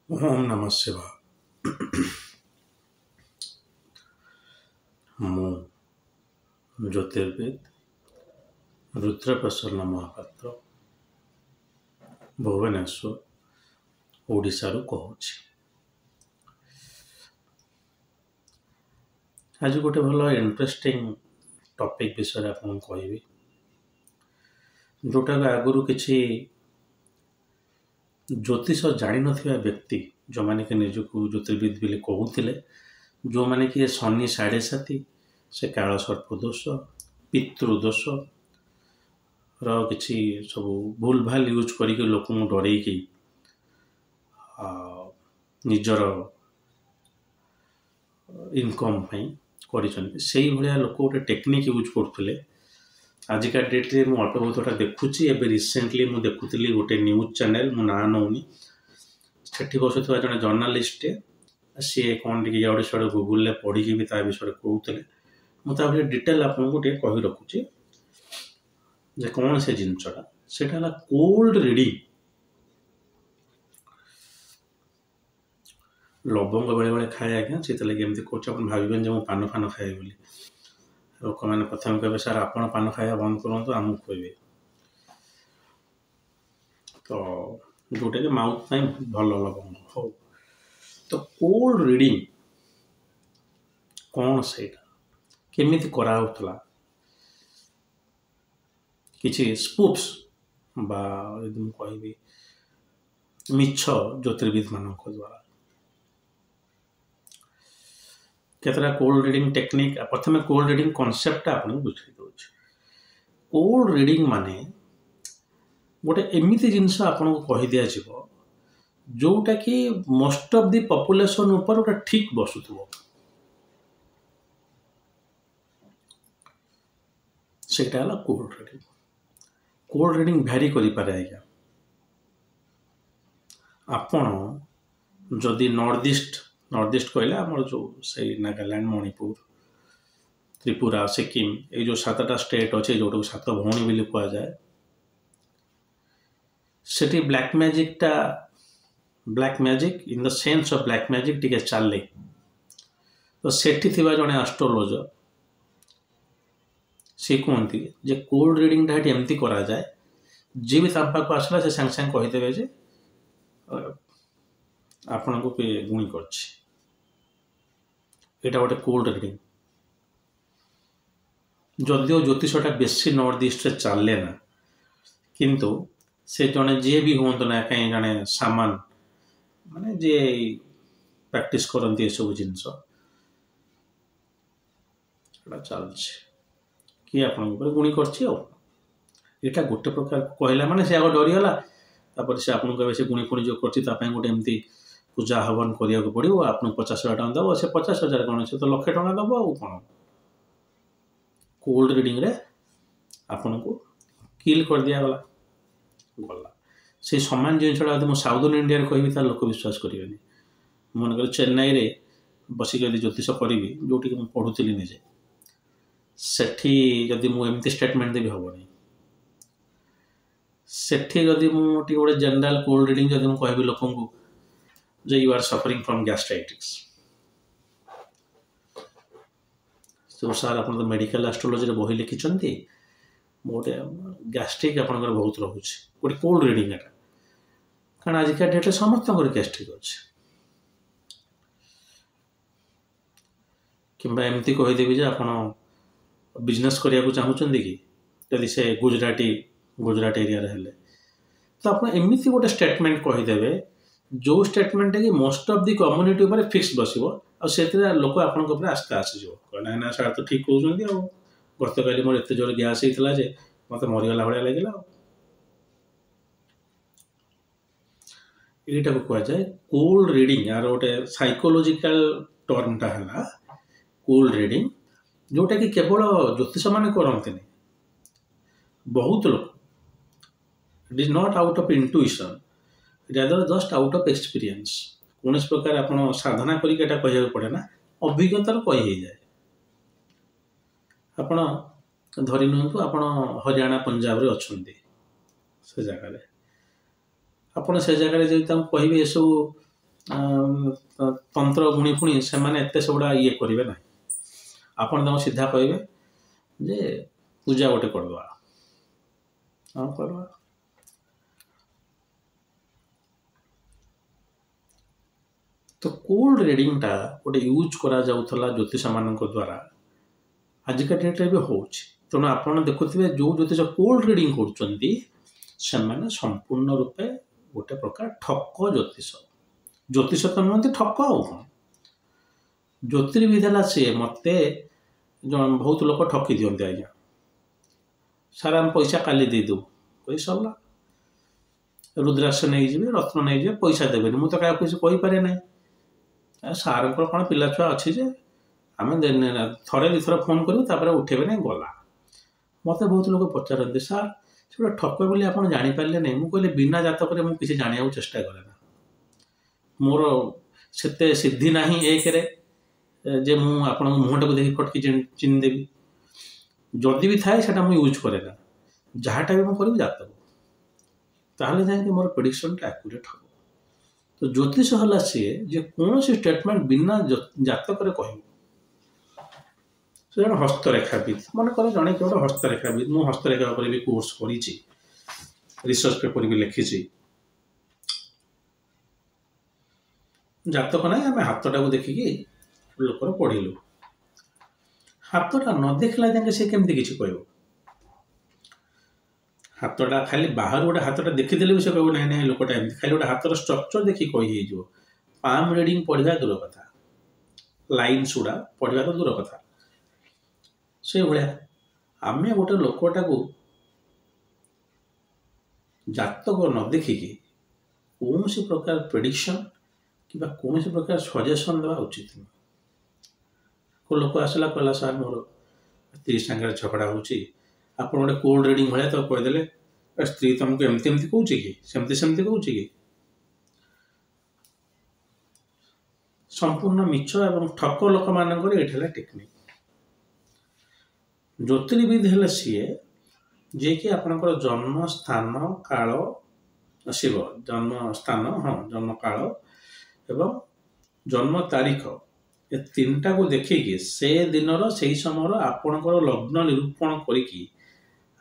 ओम नमः शिवाय। ମୁଁ ଜ୍ୟୋତିର୍ବିଦ ରୁଦ୍ରପ୍ରସନ୍ନ ମହାପାତ୍ର ଭୁବନେଶ୍ୱର ଓଡ଼ିଶାରୁ କହୁଛି। ଆଜି ଗୋଟେ ଭଲ ଇଣ୍ଟରେଷ୍ଟିଂ ଟପିକ୍ ବିଷୟରେ ଆପଣଙ୍କୁ କହିବି, ଯେଉଁଟାକୁ ଆଗରୁ କିଛି ଜ୍ୟୋତିଷ ଜାଣିନଥିବା ବ୍ୟକ୍ତି ଯେଉଁମାନେ କି ନିଜକୁ ଜ୍ୟୋତିର୍ବିଦ ବୋଲି କହୁଥିଲେ, ଯେଉଁମାନେ କି ଶନି ସାଢ଼େ ସାତି, ସେ କାଳସର୍ପ ଦୋଷ, ପିତୃଦୋଷ ର କିଛି ସବୁ ଭୁଲ ଭାଲ ୟୁଜ୍ କରିକି ଲୋକଙ୍କୁ ଡରେଇକି ନିଜର ଇନକମ୍ ପାଇଁ କରିଛନ୍ତି। ସେଇଭଳିଆ ଲୋକ ଗୋଟେ ଟେକ୍ନିକ୍ ୟୁଜ୍ କରୁଥିଲେ। ଆଜିକା ଡେଟ୍ରେ ମୁଁ ଅଳ୍ପ ବହୁତଟା ଦେଖୁଛି। ଏବେ ରିସେଣ୍ଟଲି ମୁଁ ଦେଖୁଥିଲି ଗୋଟେ ନ୍ୟୁଜ୍ ଚ୍ୟାନେଲ୍, ମୁଁ ନାଁ ନେଉନି, ସେଠି ବସୁଥିବା ଜଣେ ଜର୍ଣ୍ଣାଲିଷ୍ଟଟେ, ସିଏ କ'ଣ ଟିକେ ଇଆଡ଼େ ସିଆଡ଼େ ଗୁଗୁଲରେ ପଢ଼ିକି ବି ତା ବିଷୟରେ କହୁଥିଲେ। ମୁଁ ତା ଭିତରେ ଡିଟେଲ୍ ଆପଣଙ୍କୁ ଟିକେ କହି ରଖୁଛି ଯେ କ'ଣ ସେ ଜିନିଷଟା। ସେଇଟା ହେଲା କୋଲ୍ଡ ରିଡ଼ିଂ। ଲବଙ୍ଗ ବେଳେବେଳେ ଖାଏ ଆଜ୍ଞା, ସେଥିଲାଗି ଏମିତି କହୁଛି। ଆପଣ ଭାବିବେନି ଯେ ମୁଁ ପାନ ଫାନ ଖାଏ ବୋଲି। ଲୋକମାନେ ପ୍ରଥମେ କହିବେ ସାର୍ ଆପଣ ପାନ ଖାଇବା ବନ୍ଦ କରନ୍ତୁ, ଆମକୁ କହିବେ। ତ ଯେଉଁଟାକି ମାଉଥ୍ ପାଇଁ ଭଲ ଲବଙ୍ଗ। ହଉ, ତ କୋଲ୍ଡ ରିଡ଼ିଂ କ'ଣ, ସେଇଟା କେମିତି କରାହେଉଥିଲା? କିଛି ସ୍ପୁପ୍ସ ବା ଯଦି ମୁଁ କହିବି ମିଛ ଜ୍ୟୋତିର୍ବିଦମାନଙ୍କ ଦ୍ୱାରା କେତେଟା କୋଲ୍ଡ ରିଡ଼ିଂ ଟେକ୍ନିକ୍। ପ୍ରଥମେ କୋଲ୍ଡ ରିଡ଼ିଂ କନସେପ୍ଟଟା ଆପଣଙ୍କୁ ବୁଝାଇ ଦେଉଛି। କୋଲ୍ଡ ରିଡ଼ିଂ ମାନେ ଗୋଟେ ଏମିତି ଜିନିଷ ଆପଣଙ୍କୁ କହିଦିଆଯିବ ଯେଉଁଟାକି ମୋଷ୍ଟ ଅଫ୍ ଦି ପପୁଲେସନ୍ ଉପରେ ଗୋଟେ ଠିକ୍ ବସୁଥିବ। ସେଇଟା ହେଲା cold reading. Cold reading vary କରିପାରେ ଆଜ୍ଞା। ଆପଣ ଯଦି ନର୍ଥ ଇଷ୍ଟ କହିଲେ ଆମର ଯେଉଁ ସେଇ ନାଗାଲ୍ୟାଣ୍ଡ, ମଣିପୁର, ତ୍ରିପୁରା, ସିକିମ୍, ଏଇ ଯେଉଁ 7ଟା ଷ୍ଟେଟ୍ ଅଛି, ଯେଉଁଟାକୁ 7 ଭଉଣୀ ବୋଲି କୁହାଯାଏ, ସେଠି black magic in the sense of black magic ଟିକେ ଚାଲେ। ତ ସେଠି ଥିବା ଜଣେ ଆଷ୍ଟ୍ରୋଲୋଜର ସେ କୁହନ୍ତି ଯେ କୋଲ୍ଡ ରିଡ଼ିଂଟା ଏଠି ଏମିତି କରାଯାଏ, ଯିଏ ବି ତା ପାଖକୁ ଆସିଲା ସେ ସାଙ୍ଗେ ସାଙ୍ଗେ କହିଦେବେ ଯେ ଆପଣଙ୍କୁ କିଏ ଗୁଣି କରିଛି। ଏଇଟା ଗୋଟେ କୋଲ୍ଡ ରିଡ଼ିଂ। ଯଦିଓ ଜ୍ୟୋତିଷଟା ବେଶୀ ନର୍ଥ ଇଷ୍ଟରେ ଚାଲେ ନା, କିନ୍ତୁ ସେ ଜଣେ ଯିଏ ବି ହୁଅନ୍ତୁ ନା କାହିଁ, ଜଣେ ସାମାନ ମାନେ ଯିଏ ପ୍ରାକ୍ଟିସ୍ କରନ୍ତି ଏସବୁ ଜିନିଷ, ଏଇଟା ଚାଲୁଛି କିଏ ଆପଣଙ୍କ ଉପରେ ଗୁଣି କରିଛି। ଆଉ ଏଇଟା ଗୋଟେ ପ୍ରକାର କହିଲା ମାନେ ସେ ଆଗ ଡରିଗଲା। ତାପରେ ସେ ଆପଣଙ୍କୁ କହିବେ ସେ ଗୁଣି ଫୁଣି ଯେଉଁ କରିଛି ତା ପାଇଁ ଗୋଟେ ଏମିତି ପୂଜା ହବନ କରିବାକୁ ପଡ଼ିବ, ଆପଣଙ୍କୁ 50,000 ଟଙ୍କା ଦେବ। ସେ 50,000 କ'ଣ, ସେ ତ ଲକ୍ଷେ ଟଙ୍କା ଦେବ। ଆଉ କ'ଣ, କୋଲ୍ଡ ରିଡ଼ିଂରେ ଆପଣଙ୍କୁ କିଲ୍ କରିଦିଆଗଲା। ଗଲା ସେଇ ସମାନ ଜିନିଷଟା ଯଦି ମୁଁ ସାଉଦର୍ନ ଇଣ୍ଡିଆରେ କହିବି ତାହେଲେ ଲୋକ ବିଶ୍ୱାସ କରିବେନି। ମନେକର ଚେନ୍ନାଇରେ ବସିକି ଯଦି ଜ୍ୟୋତିଷ କରିବି, ଯେଉଁଠିକି ମୁଁ ପଢ଼ୁଥିଲି ନିଜେ, ସେଠି ଯଦି ମୁଁ ଏମିତି ଷ୍ଟେଟମେଣ୍ଟ ଦେବି ହେବନି। ସେଠି ଯଦି ମୁଁ ଟିକେ ଗୋଟେ ଜେନେରାଲ କୋଲ୍ଡ ରିଡ଼ିଂ ଯଦି ମୁଁ କହିବି ଲୋକଙ୍କୁ ଯେ you are suffering from gastritis, ତ ସାର୍ ଆପଣ ତ ମେଡ଼ିକାଲ ଆଷ୍ଟ୍ରୋଲୋଜିରେ ବହି ଲେଖିଛନ୍ତି, ଗୋଟେ ଗ୍ୟାଷ୍ଟ୍ରିକ୍ ଆପଣଙ୍କର ବହୁତ ରହୁଛି, ଗୋଟେ କୋଲ୍ଡ ରିଡ଼ିଂ ଏଟା। କାରଣ ଆଜିକା ଡେଟ୍ରେ ସମସ୍ତଙ୍କର ଗ୍ୟାଷ୍ଟ୍ରିକ୍ ଅଛି। କିମ୍ବା ଏମିତି କହିଦେବି ଯେ ଆପଣ ବିଜନେସ୍ କରିବାକୁ ଚାହୁଁଛନ୍ତି କି, ଯଦି ସେ ଗୁଜୁରାଟ ଏରିଆରେ ହେଲେ, ତ ଆପଣ ଏମିତି ଗୋଟେ ଷ୍ଟେଟମେଣ୍ଟ କହିଦେବେ ଯେଉଁ ଷ୍ଟେଟମେଣ୍ଟଟା କି ମୋଷ୍ଟ ଅଫ୍ ଦି କମ୍ୟୁନିଟି ଉପରେ ଫିକ୍ସ ବସିବ। ଆଉ ସେଥିରେ ଲୋକ ଆପଣଙ୍କ ଉପରେ ଆସ୍ତେ ଆସିଯିବ, ନାଇଁ ନା ସାର୍ ତ ଠିକ୍ କହୁଛନ୍ତି। ଆଉ ଗତକାଲି ମୋର ଏତେ ଜୋର ଗ୍ୟାସ୍ ହେଇଥିଲା ଯେ ମୋତେ ମରିଗଲା ଭଳିଆ ଲାଗିଲା। ଆଉ ଏଇଟାକୁ କୁହାଯାଏ କୋଲ୍ଡ ରିଡ଼ିଂ। ଆର ଗୋଟେ ସାଇକୋଲୋଜିକାଲ ଟର୍ମଟା ହେଲା କୋଲ୍ଡ ରିଡ଼ିଂ, ଯେଉଁଟାକି କେବଳ ଜ୍ୟୋତିଷମାନେ କରନ୍ତିନି, ବହୁତ ଲୋକ। It is not out of intuition, rather just out of experience. କୌଣସି ପ୍ରକାର ଆପଣ ସାଧନା କରିକି ଏଇଟା କହିବାକୁ ପଡ଼େ ନା, ଅଭିଜ୍ଞତାର କହି ହେଇଯାଏ। ଆପଣ ଧରି ନିଅନ୍ତୁ ଆପଣ ହରିୟାଣା ପଞ୍ଜାବରେ ଅଛନ୍ତି, ସେ ଜାଗାରେ ଆପଣ ସେ ଜାଗାରେ ଯଦି ତାଙ୍କୁ କହିବେ ଏସବୁ तंत्र गुणी पुणी से सेगुड़ा ये करेंगे ना आपण तक सीधा कहे जे पूजा गोटे करदे हाँ करवा तो कोल्ड रीडिंग टा गोटे यूज करा जाउथला ज्योतिष मान द्वारा आजिका डेट्रे भी हो तेणु आप देखुए जो ज्योतिष कोल्ड रीडिंग कर संपूर्ण रूपे गोटे प्रकार ठक ज्योतिष ज्योतिष तो नुहति ठक आउ कौन ज्योतिर्विद सी मत बहुत लोग ठकी दिखते आज्ञा सारा आम पैसा काली देदेव कही सरला रुद्राक्ष नहीं जी रत्न नहीं जी पैसा देवे मुझे तो क्या किसी कहीपे ना सार कौन पिला छुआ अच्छी जे आम थरे दुथर फोन करूँ उठेबे ना गला मत बहुत लोग पचारती सार से ठक बोली आप जापारे नहीं मुझे कहले बिना जातक मुझे जाना चेष्टा करे ना मोर से सिद्धि ना एक जे मुझे मुहटा को देखी फटकी चिन्हदेवी जदि भी थाए से यूज करे ना जहाँटा भी मुझे जातक ताहले जाए मोर प्रेडिक्शन एक्यूरेट हम तो ज्योतिष है सी जे कौन स्टेटमेंट बिना जातक कह जन हस्तरेखाविद मन कर जड़े कि गोटे हस्तरेखाविद मुझे हस्तरेखा पर भी कोर्स कर रिसर्च पेपर भी लिखी जातक ना आम हाथटा को देखिकी लोकर पढ़लु हाथटा न देखला जाए सी केमती किसी कह हाथटा खाली बाहर गोटे हाथटा देखीदे भी से कह ना ना लोकटा एमती खाली गोटे हाथर स्ट्रक्चर देखिए कही पाम रिडिंग पढ़ा दूर कथा लाइन्स गुड़ा पढ़ा तो दूर कथा से भाया आम गोटे लोकटा को जातक न देखिकी कौन सी प्रकार प्रेडिक्शन कि कौन सी प्रकार सजेसन देवा उचित नुह को लोक आसला कहला सार मोर स्त्री सांगे झगड़ा आप गोटे कोल्ड रिडिंग भाया तो कहीदे स्त्री तुमको एमती एमती कौच कि सेमती कौच कि संपूर्ण मिछ एवं ठक लोक मान ये टेक्निक ज्योतिर्विद है सी जे कि आपणकर जन्म स्थान काल शिव जन्म स्थान हाँ जन्म काल एवं जन्म तारीख ये तीनटा को देखिकी से दिनर से समय आपणकर लग्न निरूपण करिकी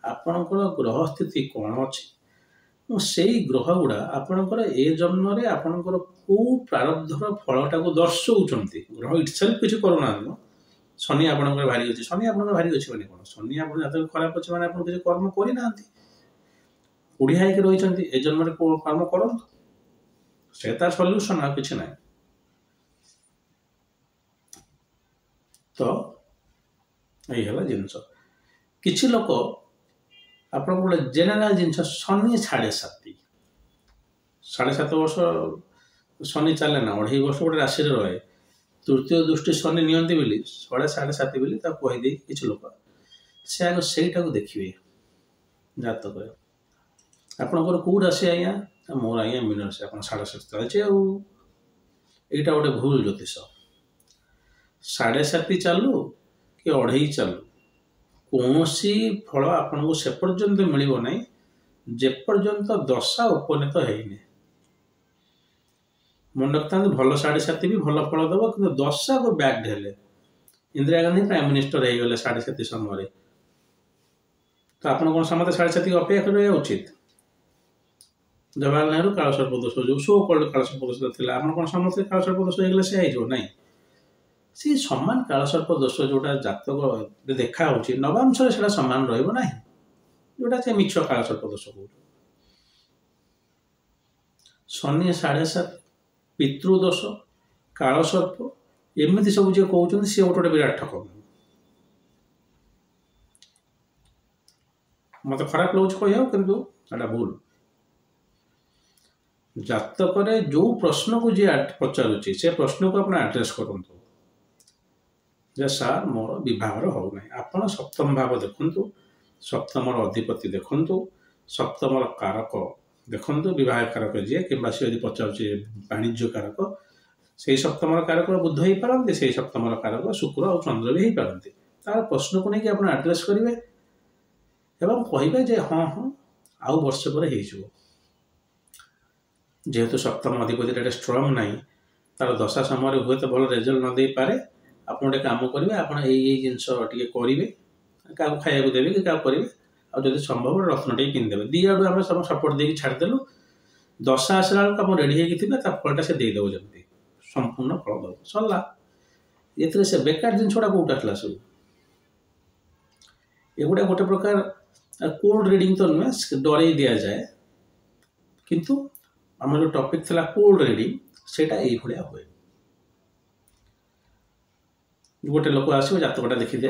आपणकर ग्रह स्थिति कौन अच्छी से ग्रह गुड़ा आपणकर ए जन्म रे आपणकर को प्रारब्धर फलटा को दर्शाऊँच ग्रह इटसेल्फ किसी करूना शनि आपणकर भारी अच्छे शनि आपणकर भारी अच्छे मैंने कौन शनि आप खराब अच्छे मैंने आप किसी कर्म करना कोढ़िया रही ए जन्म कर्म करूँ से तार सल्यूशन आ कि ना तो यही जिनस किसी लोक आप गोटे जेनेल जिन शनि 7.5 वर्ष शनि चले ना 2.5 वर्ष गोटे राशि रहे तृतीय दृष्टि शनि नियंती बोली 7.5 बोली कहीदे किसी लोक से आगे सहीटा को देखिए जातक आपणकर कौ राशि आज्ञा मोर आज्ञा मीन राशि आप 7.5 चलचे आईटा गोटे भूल ज्योतिष 7.5 चलू कि 2.5 चलू कौन सी फल आपन को से पर्यंत मिल ना जेपर्यंत दशा उपनीत होनी मन रखता भल 7.5 भी भल फल दब कि दशा को बैक हेले इंदिरा गांधी प्राइम मिनिस्टर हो गले 7.5 समय तो आप समस्त 7.5 अपेक्षा कर उचित जवाहरलाल नेहरू कालसर्प दोष जो सो कल्ड कालसर्प दोष था आप समस्त कालसर्प दोष हो से हो ना सी समान कालसर्प दोष जोटा जातक देखा नवांश से सामान रहा जोटा से मिछ कालसर्प दोष कह शनि 7.5 पितृदोष कालसर्प एमती सब जी कहते सी गोटे विराट ठक मत खराब लगे कह कि भूल जातक जो प्रश्न को जी पचारुची से प्रश्न को आप आड्रेस करूँ जे सार मोर विभागर हो ना आप सप्तम भाव देखु सप्तम अधिपति देखु सप्तम कारक देखु विवाह कारक जी कि सी पचारे वाणिज्य कारक से सप्तम कारक बुध हो पारती से सप्तम कारक शुक्र और चंद्र भी हो पारती तार प्रश्न को लेकिन आप आड्रेस करेंगे एवं कहे हाँ हाँ आउ वर्ष पर हो जेहेतु सप्तम अधिपति स्ट्रंग नहीं तार दशा समय हुए तो भल रेजल्ट न दे पारे आप गोटे काम करेंगे आप जिनस टे करेंगे क्या खाया देवे कि क्या करेंगे आदि संभव रत्न टे पिंधे दी आड़ू आम सब सपोर्ट देकी छाड़देलु दशा आसला बेलू आप रेडी होते फलटा से देदेव जमी संपूर्ण फल दब सरला ये से बेकार जिन कौट आसला सब एगुड़ा गोटे प्रकार कोल्ड रिडिंग तो नुहे डरे दि जाए किंतु आम जो टॉपिक थी कोल्ड रिडिंग सेटा ये हुए गोटे लोक आसो जातकटा देखी दे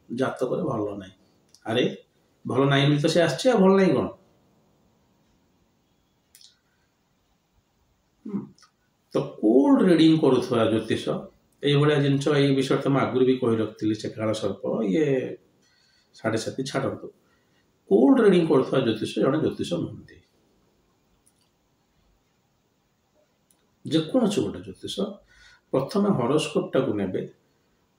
जातक भल ना अरे भल ना तो सी आस भल ना कौन तो कोल्ड रिडिंग करुवा ज्योतिष ये जिनस ये विषय तो आगुरी भी कही रखी से काल सर्प ये 7.5 छाड़ू कोल्ड रिडिंग करुवा ज्योतिष जड़े ज्योतिष नुहति जेकोसी गोटे ज्योतिष प्रथम हॉरोस्कोपटा को नेबे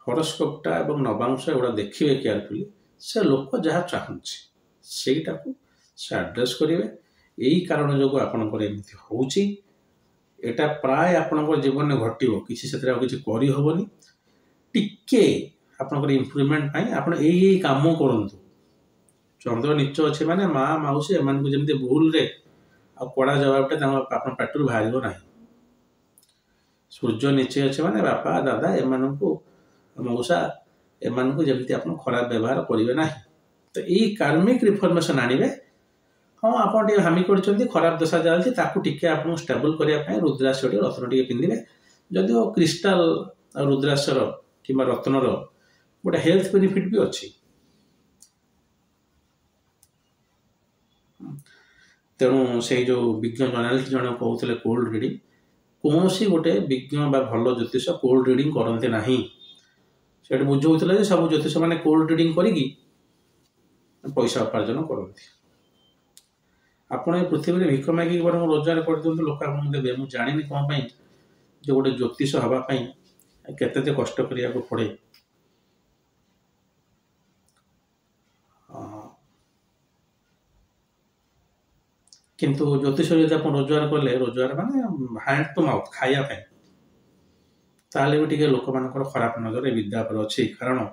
हॉरोस्कोपटा एवं नवांश एगुड़ा देखिए केयरफुली से लोक जहाँ चाहूँगी सेटा को से आड्रेस करेंगे यही कारण जो आपंकर एमती होची एटा प्राय आपंकर जीवन में घटो किसी से करहबनी टिके आपंकर इम्प्रूवमेंट आप यही काम करूँ चंद्र नीच अच्छे माने माँ मौसी एम जमी भूल रे कड़ा जवाबटे आप पेटर बाहर ना सूर्य नीचे अच्छे माने बापा दादा एम मौसा एम जमी आप खराब व्यवहार करेंगे ना तो यही कार्मिक रिफर्मेशन आणवे हाँ आप हामी कर खराब दशा चलती टिके आप स्टेबल करने रुद्राक्ष रत्न टे पिंधे जदि क्रिस्टाल रुद्राक्षर कि रत्नर गोटे हेल्थ बेनिफिट भी अच्छी तेणु से जो विज्ञ जर्नालिस्ट जन कहते कोल्ड रिडिंग कौन सी गोटे विज्ञ भल ज्योतिष कोल्ड रिडिंग करते ना से बुझाऊला सब ज्योतिष मैंने कोल्ड रिडिंग करी पैसा उपार्जन करते आप पृथ्वी में भिख मागिक बर रोजगार कर दिखाते लोक आपको देवे मुझे जानी कौन जो गोटे ज्योतिष हाँपाई केते कष्ट करिया को पड़े किंतु ज्योतिष यदि आप रोजगार कले रोजगार माने हैंड टू माउथ खायापी ताले भी टे लोक मान खराब नजर विद्या पर अच्छी कारण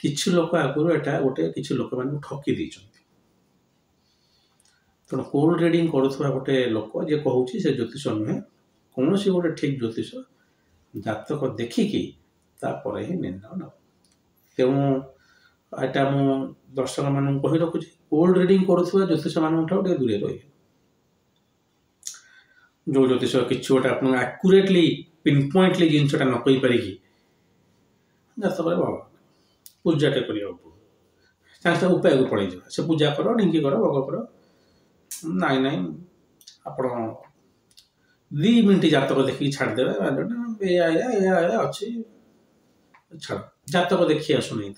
किसी लोक आगुरी एटा गोटे किसी लोक मान ठकी देते तेणु कोल्ड रिडिंग करुवा गोटे लोक जे कहूँ से ज्योतिष नुहे कौन सी गोटे ठीक ज्योतिष जातक देखिकी तापर ही निर्णय न तेणु एटा मु दर्शक मान कही रखुच्छी कोल्ड रिडिंग करुवा ज्योतिष मान दूरे रही जो ज्योतिष किसी गोटे आप आक्यूरेटली पिनपॉइंटली जिनसा न कही पारिकी जातक भल पूजाटे कर उपाय को पड़े से पूजा कर ढिंकी कर भोग कर नाई नाई आप 2 मिनट जातक देखिए छाड़देवे अच्छी छाड़ जातक देखिए आसुनी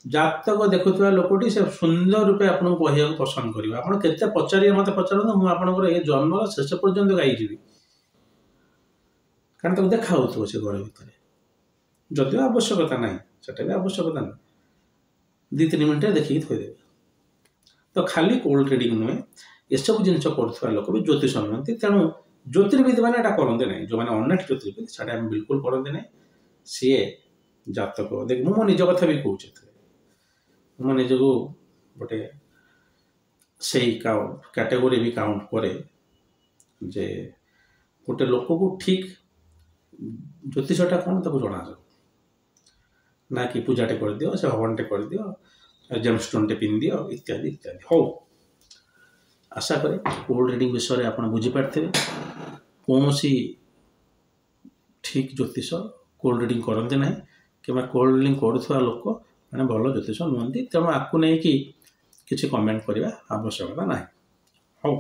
जातक देखुवा लोकटी से सुंदर रूपे आपको कहवा पसंद कर आप पचारे मत पचार मुझे ये जन्म शेष पर्यंत गाई कारण तक देखा से घर भितर जदिव आवश्यकता ना से भी आवश्यकता ना 2-3 मिनट देखिए थोदेवे तो खाली कोल्ड रिडिंग नुहे ये सब जिन कर लोक भी ज्योतिष नुहति तेणु ज्योतिर्विद मैंने करते ना जो मैंने अनेक ज्योतिर्विद से बिल्कुल करते ना सी जातक देख मो निज कथा भी कहूँ मो निज को गोटे से कैटेगोरी भी काउंट करे जे गोटे लोक को ठीक ज्योतिषटा कौन तक जना जाऊ ना कि पूजाटे कर दियो से हवनटे कर दियो जेमस्टोन टे पिन दियो इत्यादि इत्यादि हो आशा करें कोल्ड रिडिंग विषय आप बुझीपारे कौन सी ठीक ज्योतिष कोल्ड रिडिंग करते ना कि कोल्ड रिडिंग करुवा लोक मैंने भल ज्योतिष नुहति तेणु आपको नहीं कि किसी कमेंट करवा आवश्यकता ना हो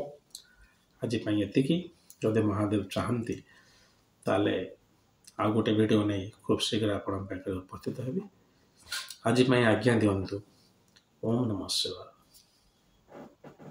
आज ये जदि महादेव चाहती ताले आ गोटे वीडियो नहीं खूब शीघ्र आप उपस्थित हेबी आज आज्ञा दिंतु ओम नमः शिवाय।